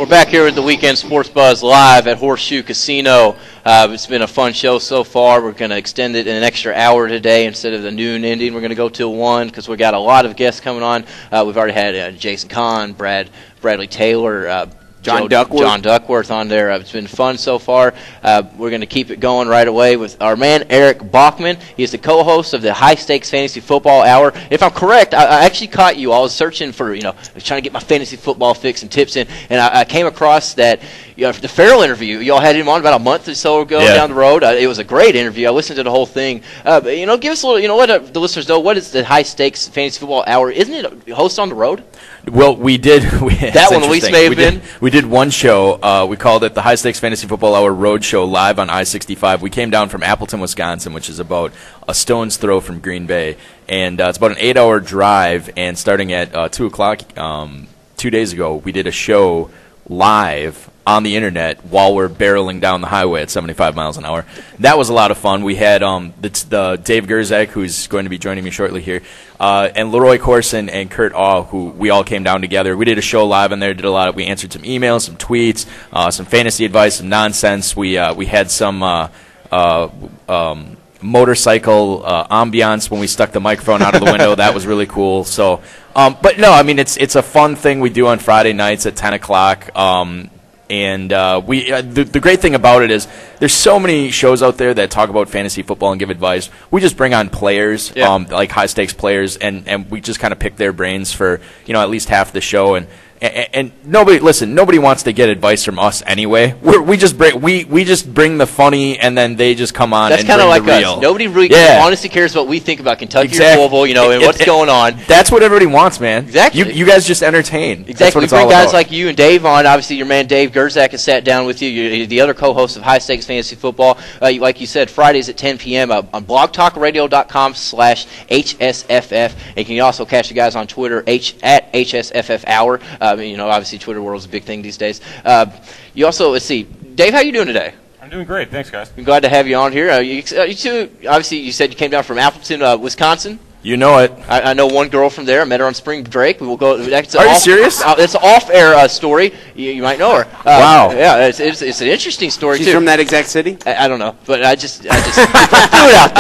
We're back here with the Weekend Sports Buzz live at Horseshoe Casino. It's been a fun show so far. We're going to extend it in an extra hour today instead of the noon ending. We're going to go till 1 because we've got a lot of guests coming on. We've already had Jason Kahn, Bradley Taylor, John Duckworth on there. It's been fun so far. We're going to keep it going right away with our man Eric Balkman. He is the co-host of the High Stakes Fantasy Football Hour. If I'm correct, I actually caught you. I was searching for, I was trying to get my fantasy football fix and tips in, and I came across that the Farrell interview. Y'all had him on about a month or so ago down the road. It was a great interview. I listened to the whole thing. Give us a little, let the listeners know, what is the High Stakes Fantasy Football Hour? Isn't it a host on the road? Well, we did. That one at least may have been. We did one show. We called it the High Stakes Fantasy Football Hour Road Show live on I-65. We came down from Appleton, Wisconsin, which is about a stone's throw from Green Bay. And it's about an 8-hour drive. And starting at 2 o'clock 2 days ago, we did a show live on the internet while we're barreling down the highway at 75 miles an hour. That was a lot of fun. We had the Dave Gerczak, who's going to be joining me shortly here, and Leroy Corson and Kurt Awe, who we all came down together. We did a show live on there. We answered some emails, some tweets, some fantasy advice, some nonsense. We had some motorcycle ambiance when we stuck the microphone out of the window. That was really cool. So, but no, I mean it's a fun thing we do on Friday nights at 10 o'clock. And the great thing about it is there's so many shows out there that talk about fantasy football and give advice. We just bring on players, like high-stakes players, and we just kind of pick their brains for at least half the show. And nobody wants to get advice from us anyway. We just bring the funny, and then they just come on. That's kind of like us. Nobody really honestly cares what we think about Kentucky or Louisville, and what's going on. That's what everybody wants, man. Exactly. You guys just entertain. Exactly. That's what it's we bring all guys about. like you and Dave on. Obviously, your man Dave Gerczak has sat down with you. You're the other co-host of High Stakes Fantasy Football. Like you said, Fridays at 10 p.m. On blogtalkradio.com/HSFF. And you can also catch you guys on Twitter at HSFF Hour. Obviously, Twitter world is a big thing these days. You also, let's see, Dave, how you doing today? I'm doing great. Thanks, guys. I'm glad to have you on here. You two, obviously, you said you came down from Appleton, Wisconsin. You know it. I know one girl from there. I met her on spring break. We will go. Are you serious? It's an off-air story. You might know her. Wow. Yeah, it's an interesting story too. She's from that exact city. I don't know, but I just threw it out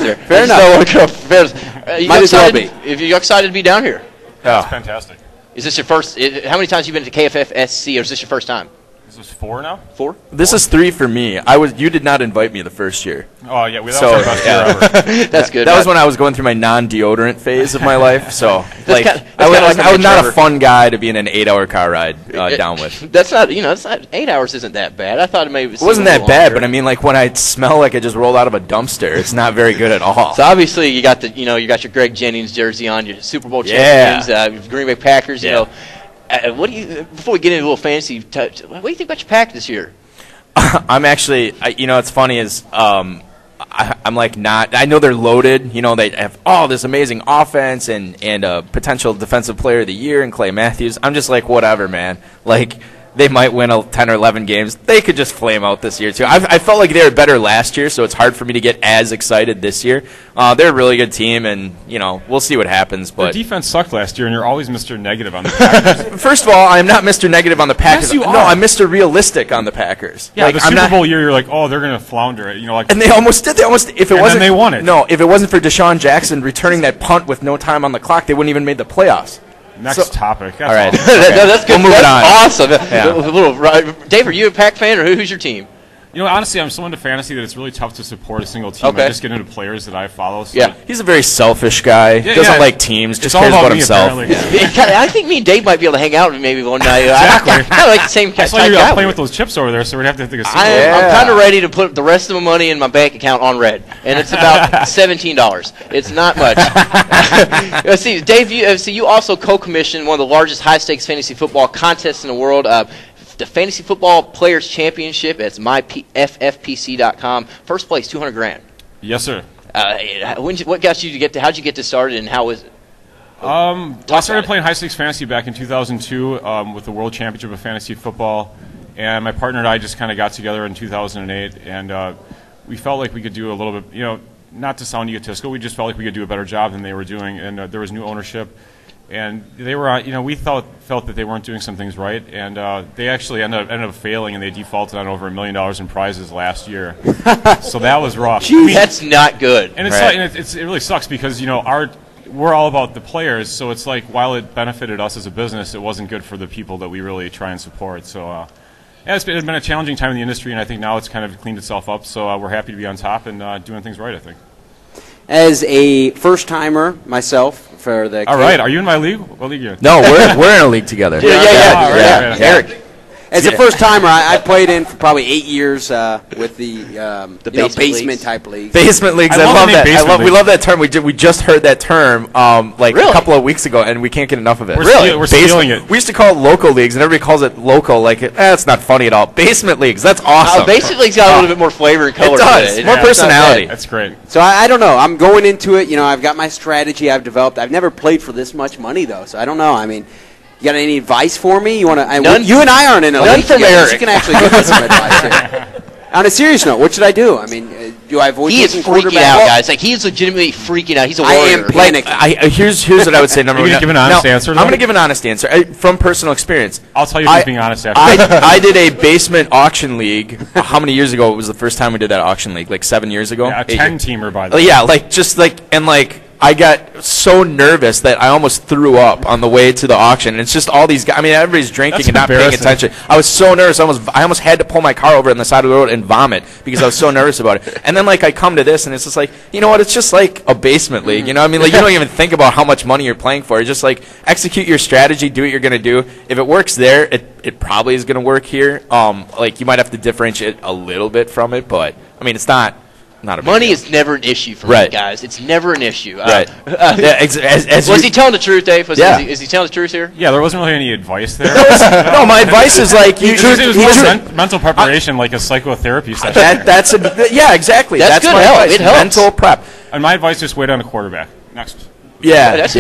there. Fair enough. Might as well be. If you're excited to be down here. That's fantastic. Is this your first? How many times have you been to KFFSC, or is this your first time? This is 4 now? 4? This is 3 for me. You did not invite me the first year. Oh, yeah. That was our best year ever. That's good. That was when I was going through my non-deodorant phase of my life. So, I was not a fun guy to be in an 8-hour car ride down with. That's not, 8 hours isn't that bad. I thought it wasn't that bad, but I mean, like when I smell like I just rolled out of a dumpster, it's not very good at all. So obviously, you got your Greg Jennings jersey on, your Super Bowl champions, Green Bay Packers. Before we get into a little fantasy, what do you think about your pack this year? I'm actually, it's funny is, I'm like not. I know they're loaded. They have this amazing offense and a potential defensive player of the year in Clay Matthews. I'm just like, whatever, man. Like, they might win 10 or 11 games. They could just flame out this year, too. I felt like they were better last year, so it's hard for me to get as excited this year. They're a really good team, and, we'll see what happens. But the defense sucked last year, and you're always Mr. Negative on the Packers. First of all, I'm not Mr. Negative on the Packers. Yes, you are. No, I'm Mr. Realistic on the Packers. Yeah, the Super Bowl year, you're like, they're going to flounder it. And they almost did. Then they won it. No, if it wasn't for Deshaun Jackson returning that punt with no time on the clock, they wouldn't even made the playoffs. Next topic. All right. That's good. We'll move on. Awesome. Yeah. Dave, are you a Pack fan, or who's your team? Honestly, I'm so into fantasy that it's really tough to support a single team. Okay. I just get into players that I follow. So He's a very selfish guy. Doesn't like teams. Just cares about himself. I think me and Dave might be able to hang out maybe one night. Exactly. I kind of like the same kind I saw you playing with those chips over there, so we'd have to think of I'm kind of ready to put the rest of my money in my bank account on red, and it's about $17. It's not much. Let's see, Dave, you also co-commissioned one of the largest high-stakes fantasy football contests in the world. The Fantasy Football Players Championship. It's myffpc.com. First place, $200,000. Yes, sir. What got you to get to? How'd you get this started, and how was it? I started playing high stakes fantasy back in 2002 with the World Championship of Fantasy Football, and my partner and I just kind of got together in 2008, and we felt like we could do a little bit, not to sound egotistical, we just felt like we could do a better job than they were doing, and there was new ownership. And they were, we felt that they weren't doing some things right, and they actually ended up failing, and they defaulted on over $1 million in prizes last year. So that was rough. Jeez, that's not good. And it really sucks because we're all about the players, so it's like while it benefited us as a business, it wasn't good for the people that we really try and support. So it's been a challenging time in the industry, and I think now it's kind of cleaned itself up. So we're happy to be on top and doing things right, I think. As a first-timer myself for the... All right, are you in my league? What league are you in? No, we're in a league together. Yeah. Eric. As a first-timer, I played in for probably 8 years with the basement type league. Basement leagues. I love that. We love that term. We just heard that term a couple of weeks ago, and we can't get enough of it. We're stealing it. We used to call it local leagues, and everybody calls it local. Like, it's not funny at all. Basement leagues. That's awesome. Basement leagues got a little bit more flavor and color. It does. More personality. That's great. So I don't know. I'm going into it. I've got my strategy I've developed. I've never played for this much money, though, so I don't know. I mean... You got any advice for me? You want to? You and I aren't in a league from together, Eric. so you can actually give us some advice here. On a serious note, what should I do? I mean, do I avoid? He is freaking out, guys. Like he's legitimately freaking out. He's a warrior. I am panicking. Here's what I would say. Number one, give an honest answer. I'm going to give an honest answer from personal experience. I'll tell you if being honest after. I did a basement auction league. How many years ago was the first time we did that auction league? Like 7 years ago. Yeah, a 10-teamer by the way. Yeah, I got so nervous that I almost threw up on the way to the auction. And it's just all these guys. I mean, everybody's drinking and not paying attention. I was so nervous. I almost had to pull my car over on the side of the road and vomit because I was so nervous about it. And then, I come to this, and it's just like, you know what? It's just like a basement league. You know what I mean? You don't even think about how much money you're playing for. You're just execute your strategy, do what you're going to do. If it works there, it probably is going to work here. You might have to differentiate a little bit from it, but, I mean, it's not a money is never an issue for me, guys. It's never an issue. Right. Was he telling the truth, Dave? Is he telling the truth here? Yeah, there wasn't really any advice there. No, my advice is it was more mental preparation, like a psychotherapy session. Exactly. That's good help. It helps. Mental prep. And my advice is wait on a quarterback. Next. That's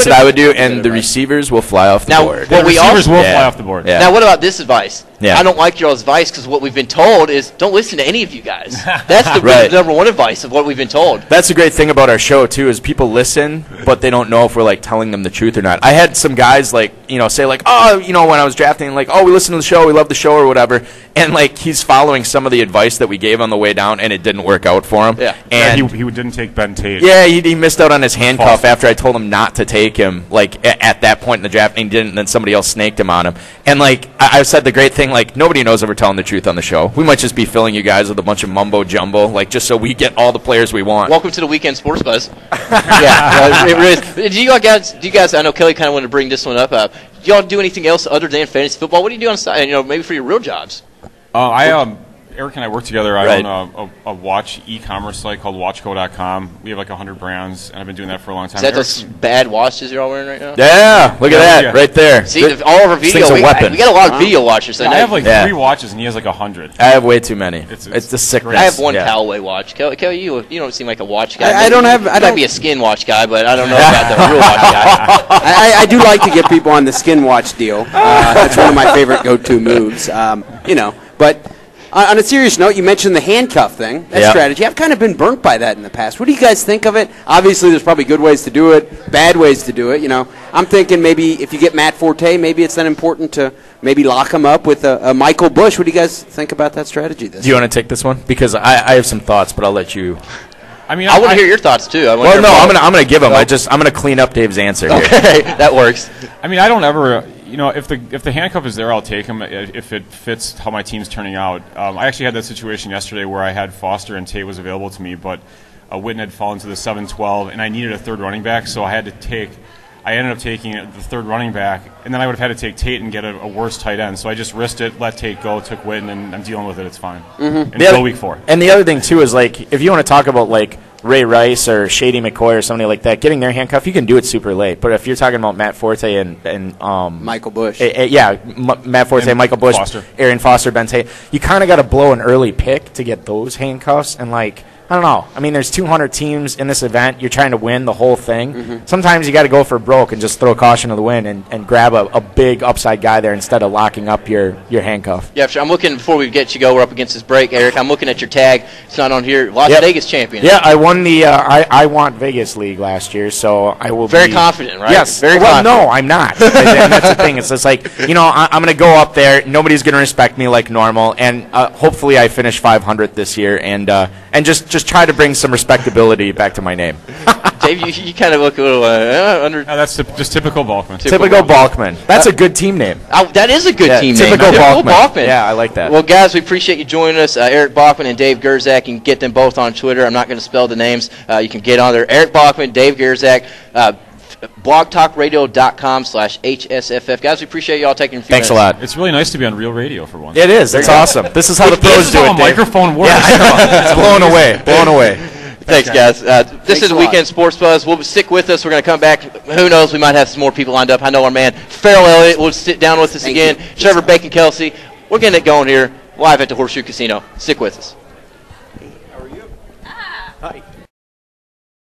what I would do, and the receivers will fly off the board. The receivers will fly off the board. Yeah. Now, what about this advice? Yeah. I don't like y'all's advice because what we've been told is don't listen to any of you guys. That's the number one advice of what we've been told. That's the great thing about our show, too, is people listen, but they don't know if we're, telling them the truth or not. I had some guys, say, when I was drafting, we listen to the show, we love the show or whatever, and, he's following some of the advice that we gave on the way down, and it didn't work out for him. Yeah. And he didn't take Ben Tate. Yeah, he missed out on his handcuff after I told him not to take him, at that point in the draft, and he didn't, and then somebody else snaked him on him. And, I said the great thing, nobody knows if we're telling the truth on the show. We might just be filling you guys with a bunch of mumbo-jumbo, just so we get all the players we want. Welcome to the Weekend Sports Buzz. Do you guys, I know Kelly kind of wanted to bring this one up. Do y'all do anything else other than fantasy football? What do you do on the side, maybe for your real jobs? Eric and I work together. I own a watch e-commerce site called watchco.com. We have 100 brands, and I've been doing that for a long time. Is that those bad watches you're all wearing right now? Yeah, look at that right there. See, all of our video, we got a lot of video watchers. So I have 3 watches, and he has 100. I have way too many. It's the sickness. I have one Callaway watch. Kelly, you don't seem like a watch guy. I don't have. I might be a skin watch guy, but I don't know about the real watch guy. I do like to get people on the skin watch deal. That's one of my favorite go-to moves. But. On a serious note, you mentioned the handcuff thing, that strategy. I've kind of been burnt by that in the past. What do you guys think of it? Obviously, there's probably good ways to do it, bad ways to do it. I'm thinking maybe if you get Matt Forte, maybe it's then important to maybe lock him up with a Michael Bush. What do you guys think about that strategy? Do you want to take this one? Because I have some thoughts, but I'll let you. I want to hear your thoughts too. I'm going to give them. I'm going to clean up Dave's answer. Okay, that works. I don't ever. If the handcuff is there, I'll take him if it fits how my team's turning out. I actually had that situation yesterday where I had Foster and Tate was available to me, but Witten had fallen to the 7-12, and I needed a third running back, so I ended up taking the third running back, and then I would have had to take Tate and get a worse tight end. So I just risked it, let Tate go, took Witten, and I'm dealing with it. It's fine. Until week 4. And the other thing, too, is if you want to talk about Ray Rice or Shady McCoy or somebody like that, getting their handcuff, you can do it super late. But if you're talking about Matt Forte and Michael Bush. Matt Forte, Michael Bush, Foster. Aaron Foster, Ben Tate, you kind of got to blow an early pick to get those handcuffs. And, I don't know. I mean, there's 200 teams in this event. You're trying to win the whole thing. Sometimes you got to go for broke and just throw caution to the wind and grab a big upside guy there instead of locking up your handcuff. Yeah, sure. I'm looking, before we get you go, we're up against this break, Eric. I'm looking at your tag. It's not on here. Las Vegas champion. Yeah, I won the I Want Vegas League last year, so I will Very confident, right? Yes. Very well, confident. no, I'm not. And that's the thing. It's just like, I'm going to go up there. Nobody's going to respect me like normal, and hopefully I finish 500th this year and just try to bring some respectability back to my name. Dave, you kind of look a little under. No, that's just typical Balkman. Typical Balkman. That's a good team name. That is a good team name. Typical Balkman. Yeah, I like that. Well, guys, we appreciate you joining us. Eric Balkman and Dave Gerczak. You can get them both on Twitter. I'm not going to spell the names. You can get on there. Eric Balkman, Dave Gerczak, blogtalkradio.com/HSFF. Guys, we appreciate you all taking a few Thanks minutes. a lot. It's really nice to be on real radio for once. It is. It's awesome. This is how the pros do it, How a Dave. microphone works. Yeah, I know. It's blown away. Blown away. Thanks, guys. This is a Weekend lot. Sports Buzz. We'll stick with us. We're going to come back. Who knows? We might have some more people lined up. I know our man, Farrell Elliott, will sit down with us again. Trevor Bacon-Kelsey. We're getting it going here live at the Horseshoe Casino. Stick with us.